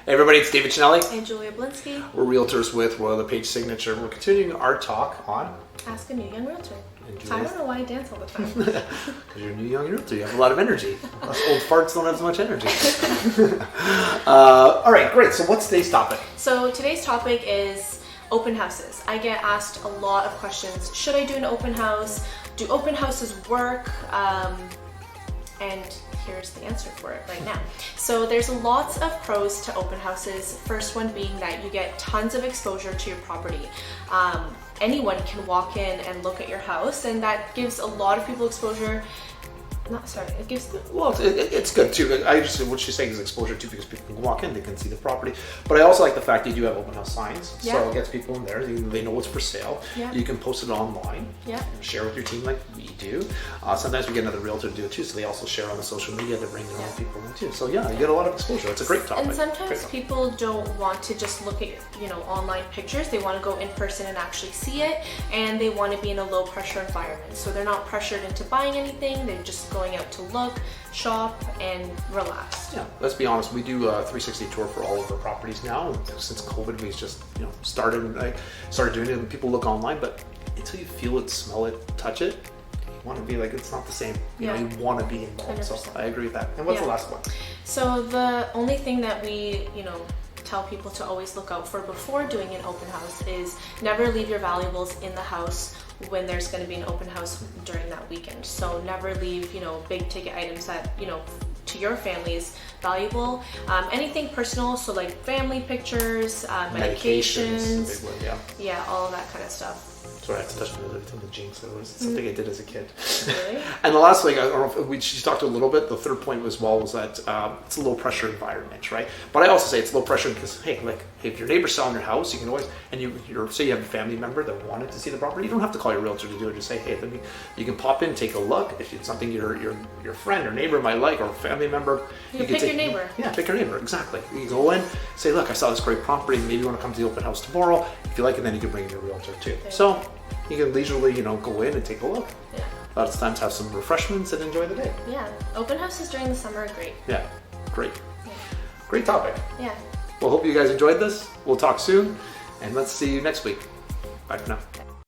Hey everybody, it's David Chinelli. And Julia Blinsky. We're realtors with Royal LePage Signature. We're continuing our talk on Ask a New Young Realtor. And I don't know why I dance all the time. Because you're a new young realtor, you have a lot of energy. Us old farts don't have as much energy. All right, great. So what's today's topic? So today's topic is open houses. I get asked a lot of questions. Should I do an open house? Do open houses work? And here's the answer for it right now. So there's lots of pros to open houses. First one being that you get tons of exposure to your property. Anyone can walk in and look at your house, and that gives a lot of people exposure. It gives. Well, it's good too. I just what she's saying is exposure too, because people can walk in, they can see the property. But I also like the fact that you do have open house signs, Yeah. so it gets people in there. They know what's for sale. Yeah. You can post it online. Yeah. Share with your team like we do. Sometimes we get another realtor to do it too, so they also share on the social media to bring their own people in too. So yeah, you get a lot of exposure. It's a great topic. And sometimes people don't want to just look at online pictures. They want to go in person and actually see it, and they want to be in a low pressure environment. So they're not pressured into buying anything. They're just going out to look, shop, and relax. Yeah, let's be honest. We do a 360 tour for all of our properties now. Since COVID, we just started doing it, and people look online, but until you feel it, smell it, touch it, you want to be like, it's not the same. You want to be involved. 100%. So I agree with that. And what's the last one? So the only thing that we tell people to always look out for before doing an open house is never leave your valuables in the house when there's going to be an open house during that weekend. So never leave big ticket items that to your family is valuable. Anything personal, so like family pictures, medications, big one, yeah, all of that kind of stuff. Sorry, I have to touch on the jinx. It was something I did as a kid. Really? And the last thing, I don't know if she talked a little bit. The third point was that it's a low pressure environment, right? But I also say it's low pressure because hey, if your neighbor's selling your house, you can always say you have a family member that wanted to see the property. You don't have to call your realtor to do it. Just say, hey, you can pop in, take a look. If it's something your friend or neighbor might like, or a family member, you can pick your neighbor. Yeah, pick your neighbor. Exactly. You can go in, say, look, I saw this great property. Maybe you want to come to the open house tomorrow. If you like it, then you can bring in your realtor too. So you can leisurely, go in and take a look. Yeah. Lots of times have some refreshments and enjoy the day. Yeah. Open houses during the summer are great. Yeah. Great. Yeah. Great topic. Yeah. Well, hope you guys enjoyed this. We'll talk soon, and let's see you next week. Bye for now.